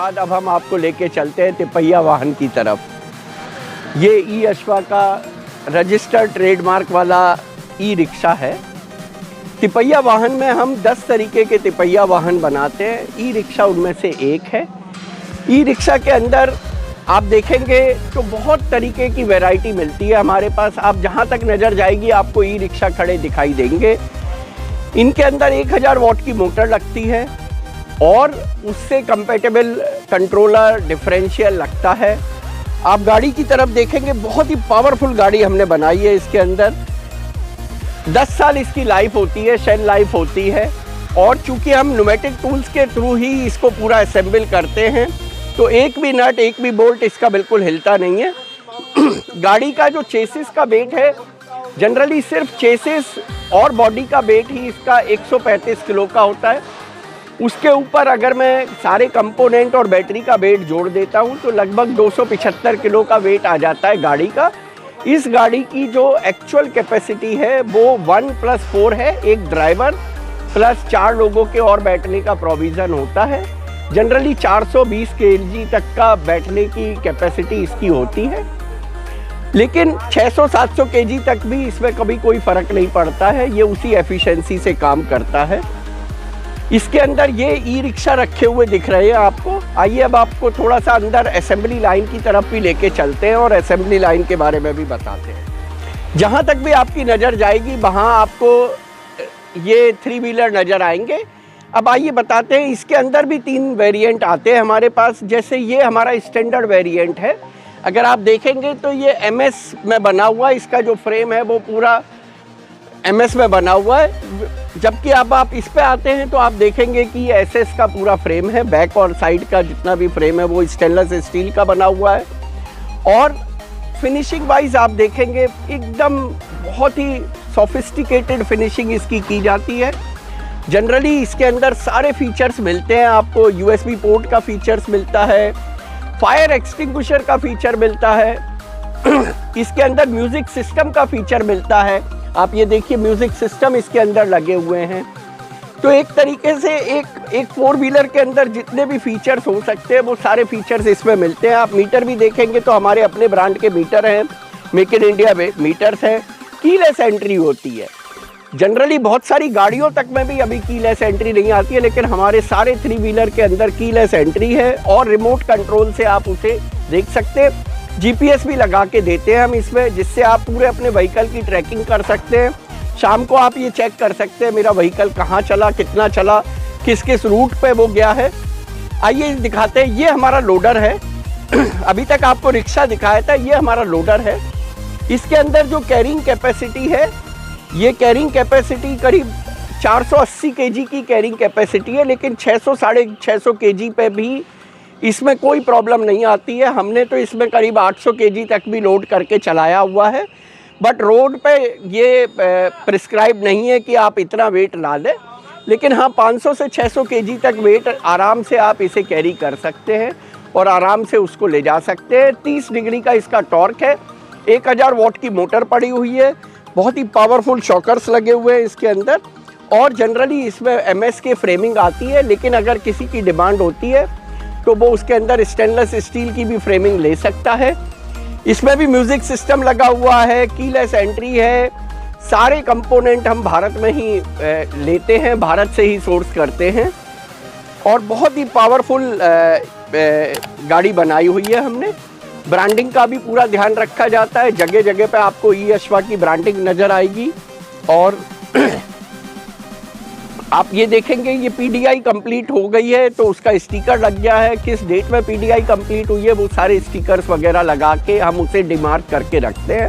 बाद अब हम आपको लेके चलते हैं तिपहिया वाहन की तरफ। ये ई अश्वा का रजिस्टर्ड ट्रेडमार्क वाला ई रिक्शा है। तिपहिया वाहन में हम 10 तरीके के तिपहिया वाहन बनाते हैं, ई रिक्शा उनमें से एक है। ई रिक्शा के अंदर आप देखेंगे तो बहुत तरीके की वैरायटी मिलती है हमारे पास। आप जहाँ तक नज़र जाएगी आपको ई रिक्शा खड़े दिखाई देंगे। इनके अंदर 1000 वॉट की मोटर लगती है और उससे कंपैटिबल कंट्रोलर डिफरेंशियल लगता है। आप गाड़ी की तरफ देखेंगे, बहुत ही पावरफुल गाड़ी हमने बनाई है। इसके अंदर 10 साल इसकी लाइफ होती है, शेल लाइफ होती है। और चूंकि हम न्यूमेटिक टूल्स के थ्रू ही इसको पूरा असेंबल करते हैं तो एक भी नट, एक भी बोल्ट इसका बिल्कुल हिलता नहीं है। गाड़ी का जो चेसिस का वेट है, जनरली सिर्फ चेसिस और बॉडी का वेट ही इसका 135 किलो का होता है। उसके ऊपर अगर मैं सारे कंपोनेंट और बैटरी का वेट जोड़ देता हूं तो लगभग 275 किलो का वेट आ जाता है गाड़ी का। इस गाड़ी की जो एक्चुअल कैपेसिटी है वो 1+4 है, एक ड्राइवर प्लस 4 लोगों के और बैठने का प्रोविज़न होता है। जनरली 420 kg तक का बैठने की कैपेसिटी इसकी होती है, लेकिन 600-700 kg तक भी इसमें कभी कोई फ़र्क नहीं पड़ता है। ये उसी एफिशिएंसी से काम करता है। इसके अंदर ये ई रिक्शा रखे हुए दिख रहे हैं आपको। आइए अब आपको थोड़ा सा अंदर असेंबली लाइन की तरफ भी लेके चलते हैं और असेंबली लाइन के बारे में भी बताते हैं। जहाँ तक भी आपकी नज़र जाएगी वहाँ आपको ये 3 व्हीलर नज़र आएंगे। अब आइए बताते हैं, इसके अंदर भी 3 वेरिएंट आते हैं हमारे पास। जैसे ये हमारा स्टैंडर्ड वेरिएंट है। अगर आप देखेंगे तो ये MS में बना हुआ है, इसका जो फ्रेम है वो पूरा MS में बना हुआ है। जबकि अब आप इस पे आते हैं तो आप देखेंगे कि ये SS का पूरा फ्रेम है। बैक और साइड का जितना भी फ्रेम है वो स्टेनलेस स्टील का बना हुआ है। और फिनिशिंग वाइज आप देखेंगे एकदम बहुत ही सोफिस्टिकेटेड फिनिशिंग इसकी की जाती है। जनरली इसके अंदर सारे फीचर्स मिलते हैं आपको। USB पोर्ट का फीचर्स मिलता है, फायर एक्सटिंग्विशर का फीचर मिलता है, इसके अंदर म्यूजिक सिस्टम का फीचर मिलता है। आप ये देखिए म्यूजिक सिस्टम इसके अंदर लगे हुए हैं। तो एक तरीके से एक 4 व्हीलर के अंदर जितने भी फीचर्स हो सकते हैं वो सारे फीचर्स इसमें मिलते हैं। आप मीटर भी देखेंगे तो हमारे अपने ब्रांड के मीटर हैं, मेक इन इंडिया मीटर्स हैं। कीलेस एंट्री होती है। जनरली बहुत सारी गाड़ियों तक में भी अभी कीलेस एंट्री नहीं आती है, लेकिन हमारे सारे 3 व्हीलर के अंदर कीलेस एंट्री है और रिमोट कंट्रोल से आप उसे देख सकते हैं। GPS भी लगा के देते हैं हम इसमें, जिससे आप पूरे अपने व्हीकल की ट्रैकिंग कर सकते हैं। शाम को आप ये चेक कर सकते हैं मेरा व्हीकल कहाँ चला, कितना चला, किस किस रूट पे वो गया है। आइए दिखाते हैं, ये हमारा लोडर है। अभी तक आपको रिक्शा दिखाया था, ये हमारा लोडर है। इसके अंदर जो कैरिंग कैपेसिटी है, ये कैरिंग कैपेसिटी करीब 480 kg की कैरिंग कैपेसिटी है, लेकिन 600-650 kg पे भी इसमें कोई प्रॉब्लम नहीं आती है। हमने तो इसमें करीब 800 kg तक भी लोड करके चलाया हुआ है। बट रोड पे ये प्रिस्क्राइब नहीं है कि आप इतना वेट ला लें, लेकिन हाँ 500 से 600 kg तक वेट आराम से आप इसे कैरी कर सकते हैं और आराम से उसको ले जा सकते हैं। 30 डिग्री का इसका टॉर्क है, 1000 वॉट की मोटर पड़ी हुई है, बहुत ही पावरफुल शॉकर्स लगे हुए हैं इसके अंदर। और जनरली इसमें MS की फ्रेमिंग आती है, लेकिन अगर किसी की डिमांड होती है तो वो उसके अंदर स्टेनलेस स्टील की भी फ्रेमिंग ले सकता है। इसमें भी म्यूजिक सिस्टम लगा हुआ है, कीलेस एंट्री है। सारे कंपोनेंट हम भारत में ही लेते हैं, भारत से ही सोर्स करते हैं और बहुत ही पावरफुल गाड़ी बनाई हुई है हमने। ब्रांडिंग का भी पूरा ध्यान रखा जाता है। जगह जगह पे आपको ई अश्वा की ब्रांडिंग नज़र आएगी। और आप ये देखेंगे ये PDI कंप्लीट हो गई है तो उसका स्टिकर लग गया है। किस डेट में PDI कंप्लीट हुई है वो सारे स्टिकर्स वगैरह लगा के हम उसे डिमार्क करके रखते हैं।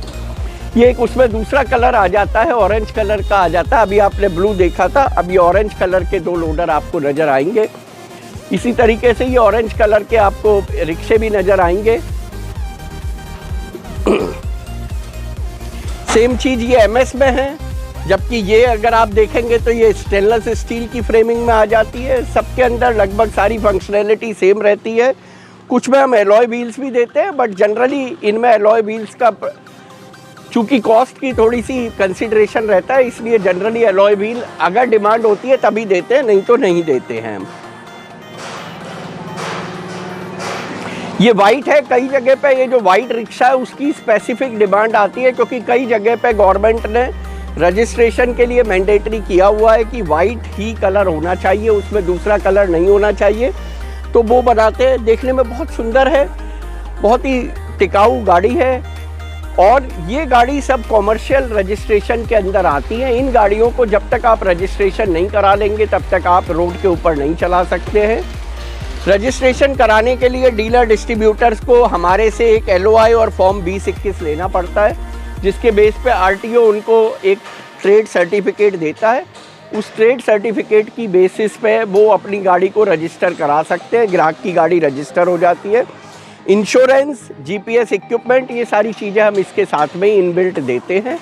ये एक उसमें दूसरा कलर आ जाता है, ऑरेंज कलर का आ जाता है। अभी आपने ब्लू देखा था, अभी ऑरेंज कलर के 2 लोडर आपको नज़र आएंगे। इसी तरीके से ये ऑरेंज कलर के आपको रिक्शे भी नज़र आएंगे। सेम चीज़ ये MS में है, जबकि ये अगर आप देखेंगे तो ये स्टेनलेस स्टील की फ्रेमिंग में आ जाती है। सबके अंदर लगभग सारी फंक्शनैलिटी सेम रहती है। कुछ में हम एलॉय व्हील्स भी देते हैं, बट जनरली इनमें एलॉय व्हील्स का चूँकि कॉस्ट की थोड़ी सी कंसिडरेशन रहता है, इसलिए जनरली एलॉय व्हील अगर डिमांड होती है तभी देते हैं, नहीं तो नहीं देते हैं हम। ये वाइट है। कई जगह पे ये जो वाइट रिक्शा है उसकी स्पेसिफिक डिमांड आती है, क्योंकि कई जगह पे गवर्नमेंट ने रजिस्ट्रेशन के लिए मैंडेटरी किया हुआ है कि वाइट ही कलर होना चाहिए, उसमें दूसरा कलर नहीं होना चाहिए। तो वो बनाते हैं, देखने में बहुत सुंदर है, बहुत ही टिकाऊ गाड़ी है। और ये गाड़ी सब कॉमर्शियल रजिस्ट्रेशन के अंदर आती है। इन गाड़ियों को जब तक आप रजिस्ट्रेशन नहीं करा लेंगे तब तक आप रोड के ऊपर नहीं चला सकते हैं। रजिस्ट्रेशन कराने के लिए डीलर डिस्ट्रीब्यूटर्स को हमारे से एक LOI और फॉर्म 2021 लेना पड़ता है, जिसके बेस पे RTO उनको एक ट्रेड सर्टिफिकेट देता है। उस ट्रेड सर्टिफिकेट की बेसिस पे वो अपनी गाड़ी को रजिस्टर करा सकते हैं, ग्राहक की गाड़ी रजिस्टर हो जाती है। इंश्योरेंस, GPS इक्विपमेंट, ये सारी चीज़ें हम इसके साथ में ही इनबिल्ट देते हैं।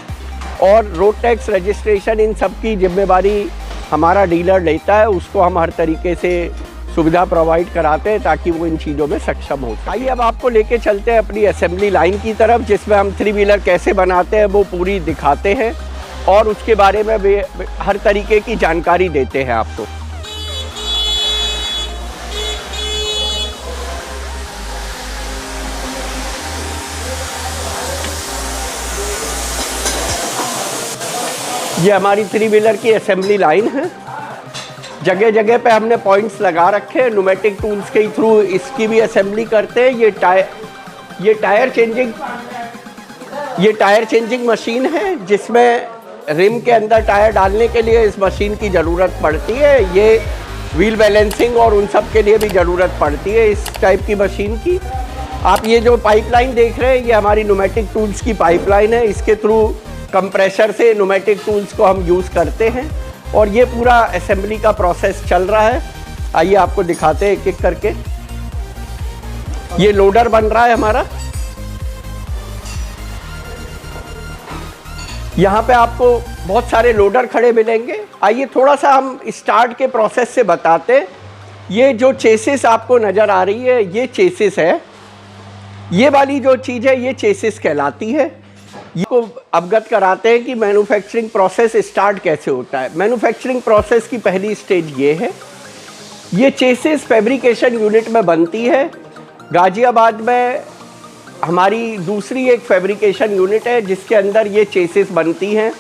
और रोड टैक्स रजिस्ट्रेशन, इन सब की जिम्मेवारी हमारा डीलर लेता है। उसको हम हर तरीके से सुविधा प्रोवाइड कराते हैं ताकि वो इन चीज़ों में सक्षम हो। आइए अब आपको लेके चलते हैं अपनी असेंबली लाइन की तरफ, जिसमें हम 3 व्हीलर कैसे बनाते हैं वो पूरी दिखाते हैं और उसके बारे में हर तरीके की जानकारी देते हैं आपको। ये हमारी 3 व्हीलर की असेंबली लाइन है। जगह जगह पे हमने पॉइंट्स लगा रखे हैं। न्यूमेटिक टूल्स के थ्रू इसकी भी असेंबली करते हैं। ये टायर चेंजिंग मशीन है, जिसमें रिम के अंदर टायर डालने के लिए इस मशीन की ज़रूरत पड़ती है। ये व्हील बैलेंसिंग और उन सब के लिए भी ज़रूरत पड़ती है इस टाइप की मशीन की। आप ये जो पाइपलाइन देख रहे हैं, ये हमारी न्यूमेटिक टूल्स की पाइपलाइन है। इसके थ्रू कंप्रेसर से न्यूमेटिक टूल्स को हम यूज़ करते हैं और ये पूरा असेंबली का प्रोसेस चल रहा है। आइए आपको दिखाते हैं एक एक करके। ये लोडर बन रहा है हमारा। यहाँ पे आपको बहुत सारे लोडर खड़े मिलेंगे। आइए थोड़ा सा हम स्टार्ट के प्रोसेस से बताते हैं। ये जो चेसिस आपको नज़र आ रही है, ये चेसिस है। ये वाली जो चीज़ है ये चेसिस कहलाती है। ये को अवगत कराते हैं कि मैन्युफैक्चरिंग प्रोसेस स्टार्ट कैसे होता है। मैन्युफैक्चरिंग प्रोसेस की पहली स्टेज ये है। ये चेसिस फैब्रिकेशन यूनिट में बनती है। गाजियाबाद में हमारी दूसरी एक फैब्रिकेशन यूनिट है जिसके अंदर ये चेसिस बनती हैं।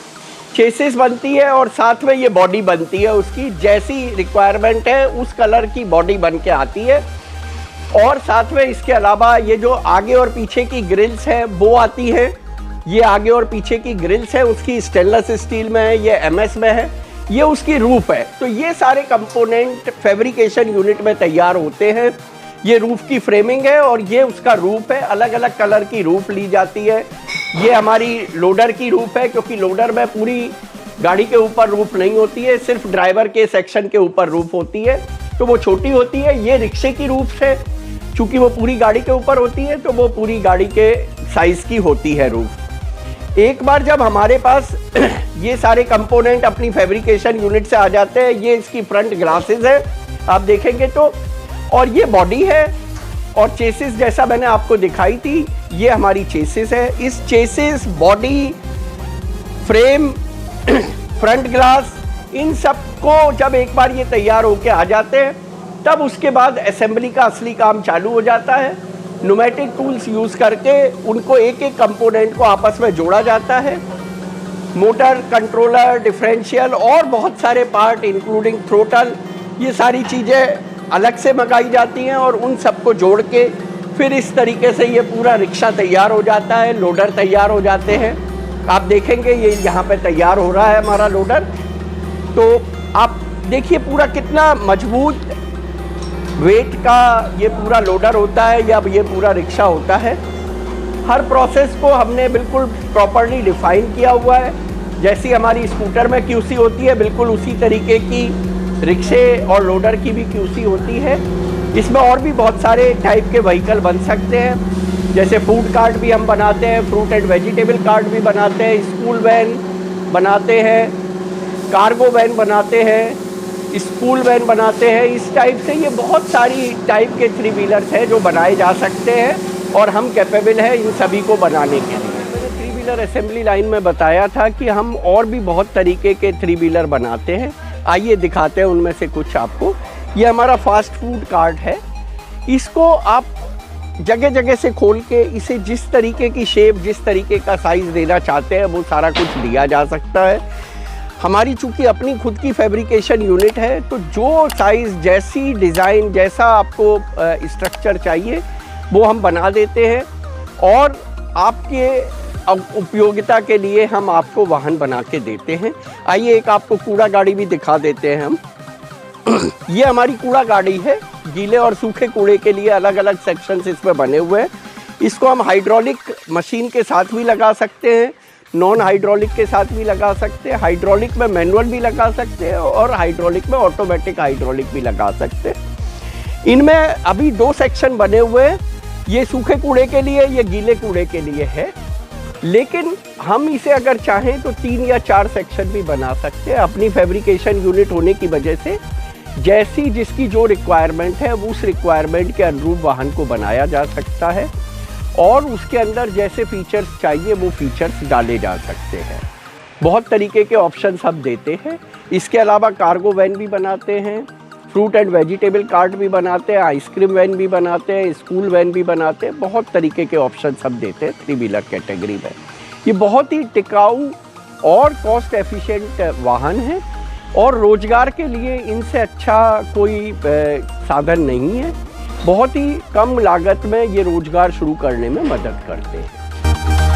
चेसिस बनती है और साथ में ये बॉडी बनती है। उसकी जैसी रिक्वायरमेंट है उस कलर की बॉडी बन के आती है। और साथ में इसके अलावा ये जो आगे और पीछे की ग्रिल्स हैं वो आती हैं। ये आगे और पीछे की ग्रिल्स है, उसकी स्टेनलेस स्टील में है, ये MS में है। ये उसकी रूफ है। तो ये सारे कंपोनेंट फैब्रिकेशन यूनिट में तैयार होते हैं। ये रूफ की फ्रेमिंग है और ये उसका रूफ है। अलग अलग कलर की रूफ ली जाती है। ये हमारी लोडर की रूफ है, क्योंकि लोडर में पूरी गाड़ी के ऊपर रूफ नहीं होती है, सिर्फ ड्राइवर के सेक्शन के ऊपर रूफ होती है, तो वो छोटी होती है। ये रिक्शे की रूफ है, चूँकि वो पूरी गाड़ी के ऊपर होती है तो वो पूरी गाड़ी के साइज़ की होती है रूफ। एक बार जब हमारे पास ये सारे कंपोनेंट अपनी फैब्रिकेशन यूनिट से आ जाते हैं, ये इसकी फ्रंट ग्लासेस है, आप देखेंगे तो, और ये बॉडी है और चेसिस जैसा मैंने आपको दिखाई थी, ये हमारी चेसिस है। इस chassis, body, frame, front glass, इन सब को जब एक बार ये तैयार होके आ जाते हैं तब उसके बाद असेंबली का असली काम चालू हो जाता है। न्यूमेटिक टूल्स यूज़ करके उनको एक एक कंपोनेंट को आपस में जोड़ा जाता है। मोटर, कंट्रोलर, डिफरेंशियल और बहुत सारे पार्ट इंक्लूडिंग थ्रोटल, ये सारी चीज़ें अलग से मंगाई जाती हैं और उन सबको जोड़ के फिर इस तरीके से ये पूरा रिक्शा तैयार हो जाता है। लोडर तैयार हो जाते हैं। आप देखेंगे ये यहाँ पे तैयार हो रहा है हमारा लोडर। तो आप देखिए पूरा कितना मजबूत वेट का ये पूरा लोडर होता है या ये पूरा रिक्शा होता है। हर प्रोसेस को हमने बिल्कुल प्रॉपरली डिफाइन किया हुआ है। जैसी हमारी स्कूटर में QC होती है, बिल्कुल उसी तरीके की रिक्शे और लोडर की भी QC होती है। इसमें और भी बहुत सारे टाइप के व्हीकल बन सकते हैं, जैसे फूड कार्ट भी हम बनाते हैं, फ्रूट एंड वेजिटेबल कार्ट भी बनाते हैं, स्कूल वैन बनाते हैं, कार्गो वैन बनाते हैं, स्कूल वैन बनाते हैं। इस टाइप से ये बहुत सारी टाइप के 3 व्हीलर्स हैं जो बनाए जा सकते हैं और हम कैपेबल हैं इन सभी को बनाने के लिए। मैंने 3 व्हीलर असेंबली लाइन में बताया था कि हम और भी बहुत तरीके के 3 व्हीलर बनाते हैं। आइए दिखाते हैं उनमें से कुछ आपको। ये हमारा फास्ट फूड कार्ट है। इसको आप जगह जगह से खोल के इसे जिस तरीके की शेप, जिस तरीके का साइज़ देना चाहते हैं वो सारा कुछ दिया जा सकता है। हमारी चूँकि अपनी खुद की फैब्रिकेशन यूनिट है, तो जो साइज़, जैसी डिज़ाइन, जैसा आपको स्ट्रक्चर चाहिए वो हम बना देते हैं और आपके उपयोगिता के लिए हम आपको वाहन बना के देते हैं। आइए एक आपको कूड़ा गाड़ी भी दिखा देते हैं हम। ये हमारी कूड़ा गाड़ी है। गीले और सूखे कूड़े के लिए अलग अलग सेक्शंस इसमें बने हुए हैं। इसको हम हाइड्रोलिक मशीन के साथ भी लगा सकते हैं, नॉन हाइड्रोलिक के साथ भी लगा सकते हैं, हाइड्रोलिक में मैनुअल भी लगा सकते हैं और हाइड्रोलिक में ऑटोमेटिक हाइड्रोलिक भी लगा सकते हैं। इनमें अभी 2 सेक्शन बने हुए हैं, ये सूखे कूड़े के लिए, ये गीले कूड़े के लिए है, लेकिन हम इसे अगर चाहें तो 3 या 4 सेक्शन भी बना सकते हैं। अपनी फैब्रिकेशन यूनिट होने की वजह से जैसी जिसकी जो रिक्वायरमेंट है उस रिक्वायरमेंट के अनुरूप वाहन को बनाया जा सकता है और उसके अंदर जैसे फीचर्स चाहिए वो फीचर्स डाले जा सकते हैं। बहुत तरीके के ऑप्शंस हम देते हैं। इसके अलावा कार्गो वैन भी बनाते हैं, फ्रूट एंड वेजिटेबल कार्ट भी बनाते हैं, आइसक्रीम वैन भी बनाते हैं, स्कूल वैन भी बनाते हैं। बहुत तरीके के ऑप्शंस हम देते हैं 3 व्हीलर कैटेगरी में। ये बहुत ही टिकाऊ और कॉस्ट एफिशिएंट वाहन है और रोजगार के लिए इनसे अच्छा कोई साधन नहीं है। बहुत ही कम लागत में ये रोजगार शुरू करने में मदद करते हैं।